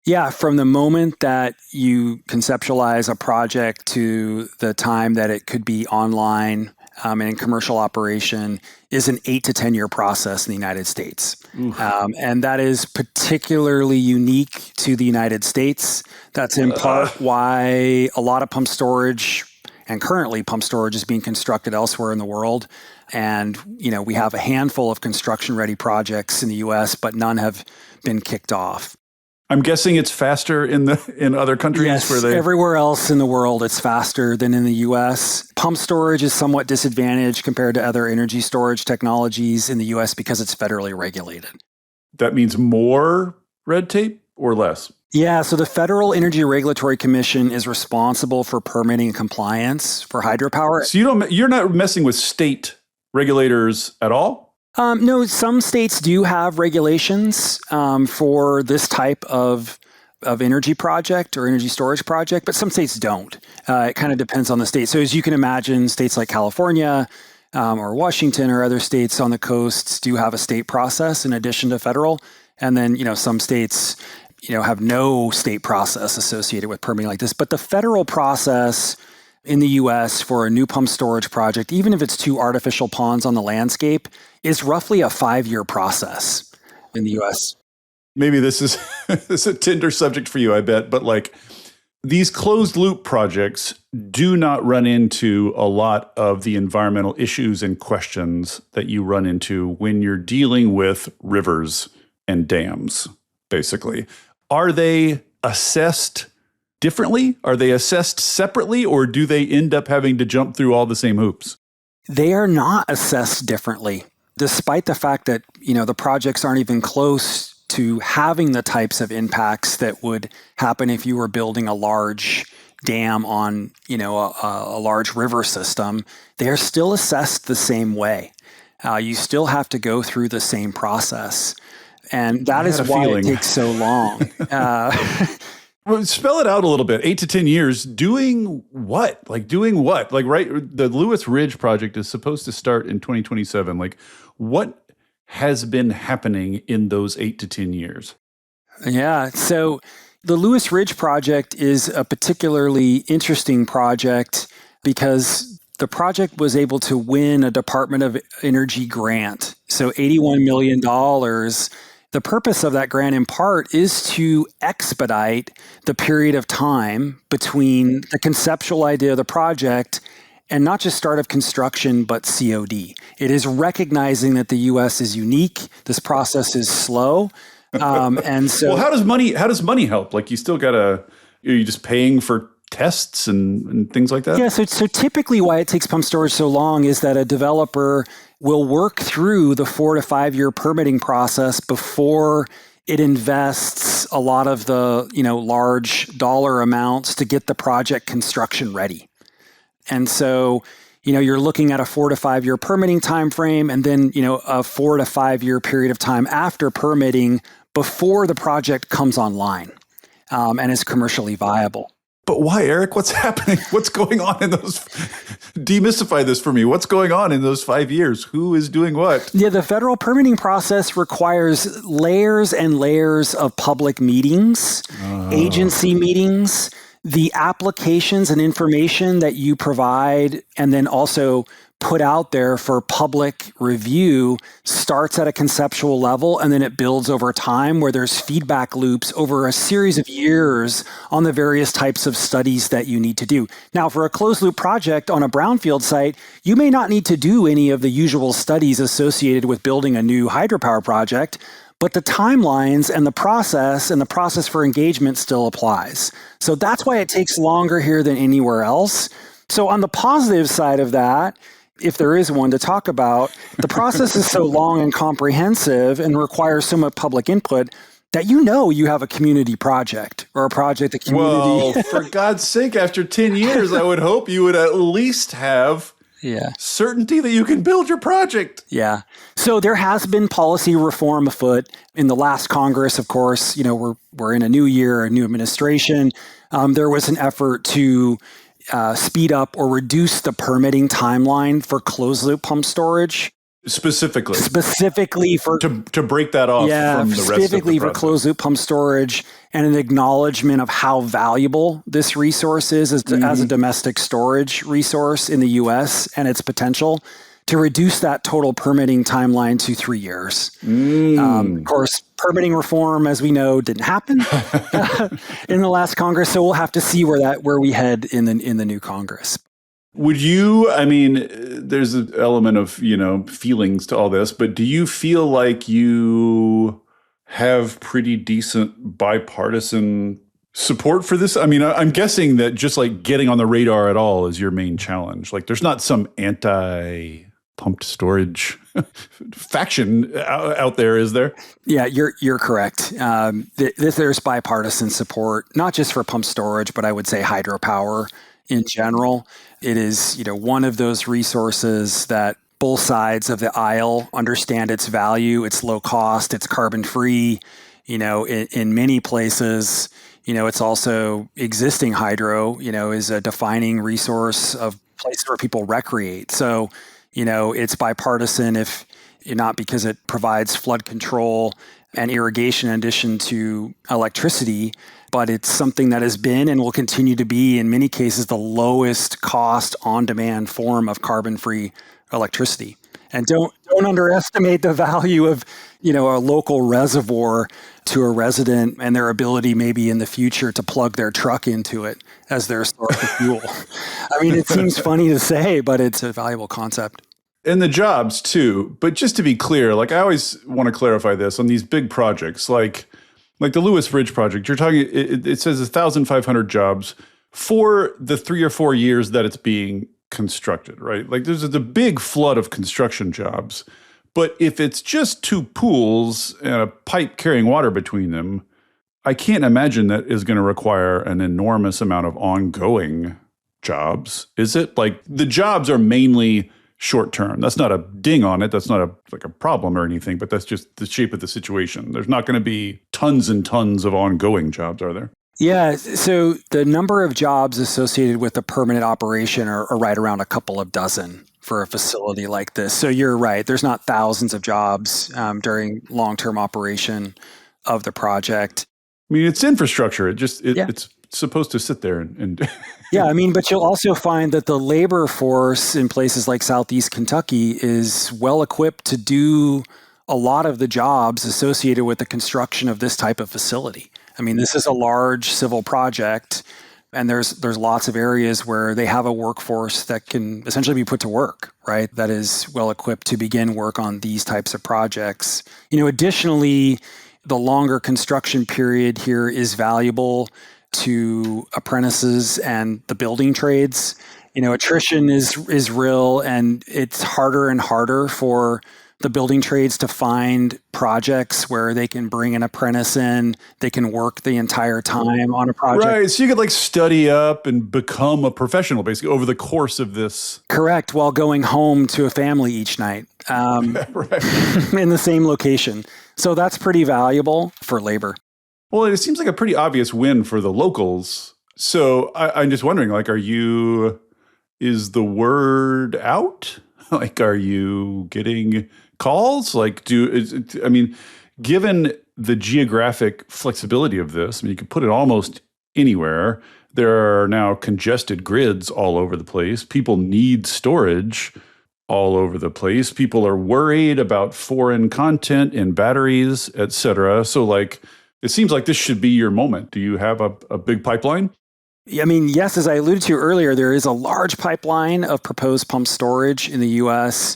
Yeah, from the moment that you conceptualize a project to the time that it could be online and in commercial operation is an 8 to 10 year process in the United States. And that is particularly unique to the United States. That's in part why a lot of pump storage, and currently pump storage, is being constructed elsewhere in the world. And, we have a handful of construction-ready projects in the U.S., but none have been kicked off. I'm guessing it's faster in other countries. Yes, everywhere else in the world, it's faster than in the U.S. Pump storage is somewhat disadvantaged compared to other energy storage technologies in the U.S. because it's federally regulated. That means more red tape or less? Yeah, so the Federal Energy Regulatory Commission is responsible for permitting and compliance for hydropower. So you're not messing with state regulators at all? No, some states do have regulations for this type of energy project or energy storage project, but some states don't. It kind of depends on the state. So as you can imagine, states like California or Washington or other states on the coasts do have a state process in addition to federal. And then, some states, have no state process associated with permitting like this. But the federal process in the US for a new pump storage project, even if it's 2 artificial ponds on the landscape, is roughly a 5-year process in the US. Maybe this is this is a tender subject for you, I bet, but like these closed loop projects do not run into a lot of the environmental issues and questions that you run into when you're dealing with rivers and dams, basically. Are they assessed differently? Are they assessed separately, or do they end up having to jump through all the same hoops? They are not assessed differently, despite the fact that, the projects aren't even close to having the types of impacts that would happen if you were building a large dam on, a large river system. They are still assessed the same way. You still have to go through the same process. And that is why it takes so long. Well, spell it out a little bit. 8 to 10 years. Doing what? Like doing what? Like, right. The Lewis Ridge project is supposed to start in 2027. Like, what has been happening in those 8 to 10 years? Yeah. So the Lewis Ridge project is a particularly interesting project because the project was able to win a Department of Energy grant. So $81 million. The purpose of that grant in part is to expedite the period of time between the conceptual idea of the project and not just start of construction, but COD. It is recognizing that the U.S. is unique. This process is slow. And so, well, how does money help? Like, you still are you just paying for tests and things like that? Yeah. So typically why it takes pump storage so long is that a developer will work through the 4 to 5 year permitting process before it invests a lot of the, large dollar amounts to get the project construction ready. And so, you're looking at a 4 to 5 year permitting timeframe, and then, a 4 to 5 year period of time after permitting before the project comes online and is commercially viable. But why, Eric? What's happening? What's going on in those? Demystify this for me. What's going on in those 5 years? Who is doing what? Yeah, the federal permitting process requires layers and layers of public meetings, agency meetings, the applications and information that you provide, and then also put out there for public review starts at a conceptual level, and then it builds over time where there's feedback loops over a series of years on the various types of studies that you need to do. Now, for a closed loop project on a brownfield site, you may not need to do any of the usual studies associated with building a new hydropower project, but the timelines and the process for engagement still applies. So that's why it takes longer here than anywhere else. So on the positive side of that, if there is one to talk about, the process is so long and comprehensive and requires so much public input that you have a community project or a project that community... Well, for God's sake, after 10 years, I would hope you would at least have certainty that you can build your project. Yeah. So there has been policy reform afoot in the last Congress. Of course, we're in a new year, a new administration. There was an effort to speed up or reduce the permitting timeline for closed loop pump storage. Specifically for to break that off from the rest of the process. Specifically for closed loop pump storage, and an acknowledgement of how valuable this resource is as a domestic storage resource in the U.S. and its potential to reduce that total permitting timeline to 3 years. Of course, permitting reform, as we know, didn't happen in the last Congress, so we'll have to see where we head in the new Congress. Would you, there's an element of, feelings to all this, but do you feel like you have pretty decent bipartisan support for this? I'm guessing that just like getting on the radar at all is your main challenge. Like there's not some anti-pumped storage faction out there, is there? Yeah, you're correct. There's bipartisan support, not just for pumped storage, but I would say hydropower in general. It is, one of those resources that both sides of the aisle understand its value. It's low cost, it's carbon free. In many places, it's also existing hydro, is a defining resource of places where people recreate. So, it's bipartisan if not because it provides flood control and irrigation in addition to electricity, but it's something that has been and will continue to be, in many cases, the lowest cost on-demand form of carbon-free electricity. And don't underestimate the value of, a local reservoir to a resident and their ability maybe in the future to plug their truck into it as their source of fuel. I mean, it seems funny to say, but it's a valuable concept. And the jobs too. But just to be clear, I always want to clarify this on these big projects, like the Lewis Ridge project. You're talking. It says 1,500 jobs for the 3 or 4 years that it's being constructed, right? There's a big flood of construction jobs. But if it's just 2 pools and a pipe carrying water between them, I can't imagine that is going to require an enormous amount of ongoing jobs. Is it? The jobs are mainly short term. That's not a ding on it. That's not a problem or anything, but that's just the shape of the situation. There's not going to be tons and tons of ongoing jobs, are there? Yeah. So the number of jobs associated with a permanent operation are right around a couple of dozen for a facility like this. So you're right. There's not thousands of jobs during long-term operation of the project. I mean, it's infrastructure. It's supposed to sit there and Yeah, I mean, but you'll also find that the labor force in places like Southeast Kentucky is well equipped to do a lot of the jobs associated with the construction of this type of facility. I mean, this is a large civil project, and there's lots of areas where they have a workforce that can essentially be put to work, right? That is well equipped to begin work on these types of projects. Additionally, the longer construction period here is valuable to apprentices and the building trades. Attrition is real, and it's harder and harder for the building trades to find projects where they can bring an apprentice in, they can work the entire time on a project. Right, so you could study up and become a professional basically over the course of this. Correct, while going home to a family each night right. in the same location. So that's pretty valuable for labor. Well, it seems like a pretty obvious win for the locals. So I'm just wondering, is the word out? Are you getting calls? Given the geographic flexibility of this, you could put it almost anywhere. There are now congested grids all over the place. People need storage all over the place. People are worried about foreign content in batteries, et cetera. So it seems like this should be your moment. Do you have a big pipeline? I mean, yes, as I alluded to earlier, there is a large pipeline of proposed pump storage in the U.S.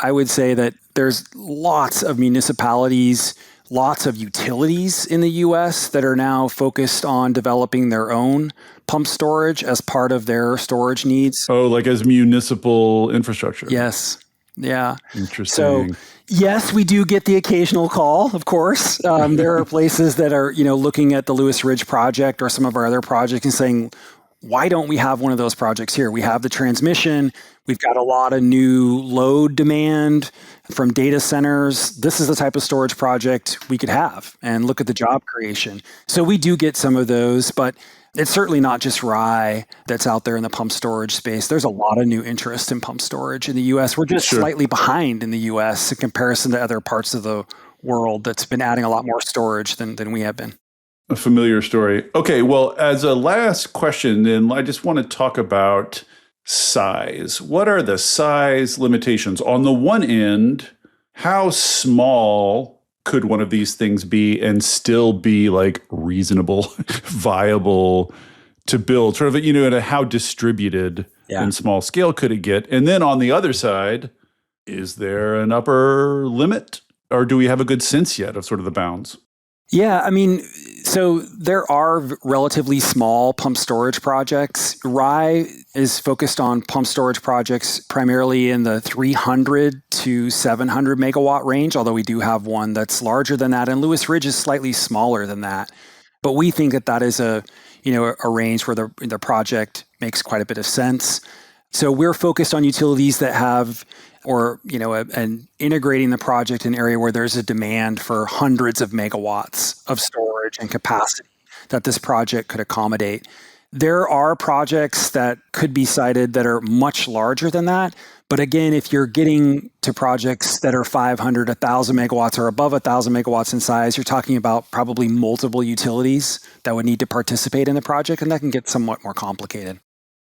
I would say that there's lots of municipalities, lots of utilities in the U.S. that are now focused on developing their own pump storage as part of their storage needs. Oh, as municipal infrastructure. Yes. Yeah. Interesting. So, yes, we do get the occasional call, of course. There are places that are, looking at the Lewis Ridge project or some of our other projects and saying, why don't we have one of those projects here? We have the transmission. We've got a lot of new load demand from data centers. This is the type of storage project we could have, and look at the job creation. So we do get some of those, but it's certainly not just rye that's out there in the pump storage space. There's a lot of new interest in pump storage in the U.S. We're just slightly behind in the U.S. in comparison to other parts of the world that's been adding a lot more storage than we have been. A familiar story. Okay, well, as a last question, then I just want to talk about size. What are the size limitations? On the one end, how small could one of these things be and still be reasonable, viable to build? Sort of, at how distributed and small scale could it get? And then on the other side, is there an upper limit, or do we have a good sense yet of sort of the bounds? Yeah, I mean, so there are relatively small pump storage projects. Rye is focused on pump storage projects primarily in the 300 to 700 megawatt range, although we do have one that's larger than that. And Lewis Ridge is slightly smaller than that. But we think that is a range where the project makes quite a bit of sense. So we're focused on utilities that have and integrating the project in an area where there's a demand for hundreds of megawatts of storage and capacity that this project could accommodate. There are projects that could be cited that are much larger than that, But again, if you're getting to projects that are 500, 1,000 megawatts or above 1,000 megawatts in size, you're talking about probably multiple utilities that would need to participate in the project, and that can get somewhat more complicated.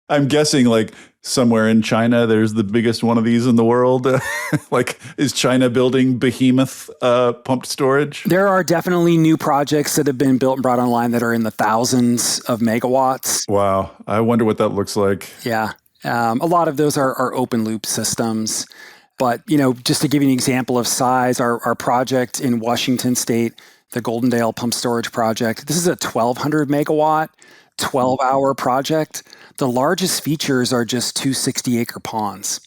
I'm guessing like somewhere in China, there's the biggest one of these in the world. Like, is China building behemoth pumped storage? There are definitely new projects that have been built and brought online that are in the thousands of megawatts. Wow. I wonder what that looks like. Yeah. A lot of those are open loop systems. But, just to give you an example of size, our project in Washington State, the Goldendale Pump Storage Project, this is a 1,200 megawatt, 12-hour project. The largest features are just 2 60-acre ponds.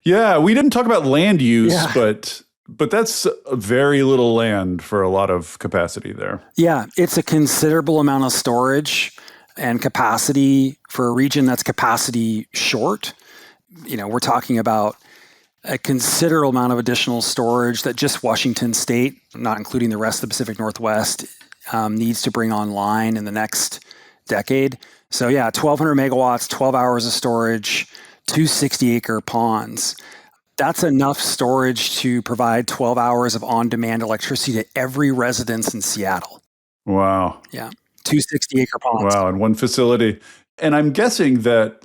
Yeah, we didn't talk about land use, but that's very little land for a lot of capacity there. Yeah, it's a considerable amount of storage and capacity for a region that's capacity short. We're talking about a considerable amount of additional storage that just Washington State, not including the rest of the Pacific Northwest, needs to bring online in the next decade. So 1,200 megawatts, 12 hours of storage, 2 60-acre ponds. That's enough storage to provide 12 hours of on-demand electricity to every residence in Seattle. Wow. Yeah. 2 60-acre ponds. Wow, in one facility. And I'm guessing that,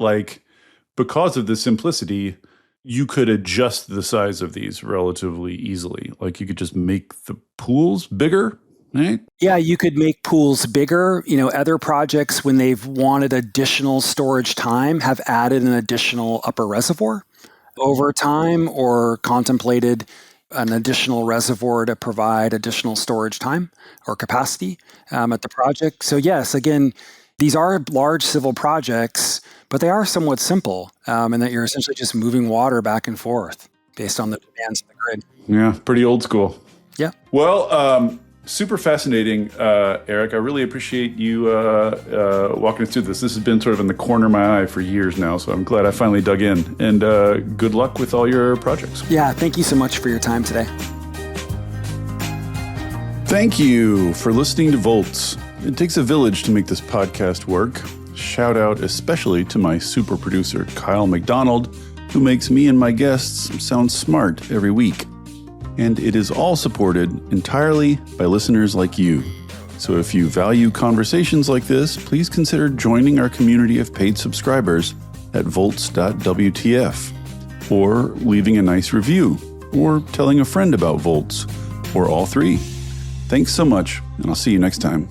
because of the simplicity, you could adjust the size of these relatively easily. Like, you could just make the pools bigger, right? Yeah, you could make pools bigger. Other projects, when they've wanted additional storage time, have added an additional upper reservoir over time or contemplated an additional reservoir to provide additional storage time or capacity at the project. So yes, again, these are large civil projects, but they are somewhat simple in that you're essentially just moving water back and forth based on the demands of the grid. Yeah, pretty old school. Yeah. Well, super fascinating, Erik. I really appreciate you walking us through this. This has been sort of in the corner of my eye for years now, so I'm glad I finally dug in. And good luck with all your projects. Yeah, thank you so much for your time today. Thank you for listening to Volts. It takes a village to make this podcast work. Shout out especially to my super producer, Kyle McDonald, who makes me and my guests sound smart every week. And it is all supported entirely by listeners like you. So if you value conversations like this, please consider joining our community of paid subscribers at volts.wtf, or leaving a nice review, or telling a friend about Volts, or all three. Thanks so much, and I'll see you next time.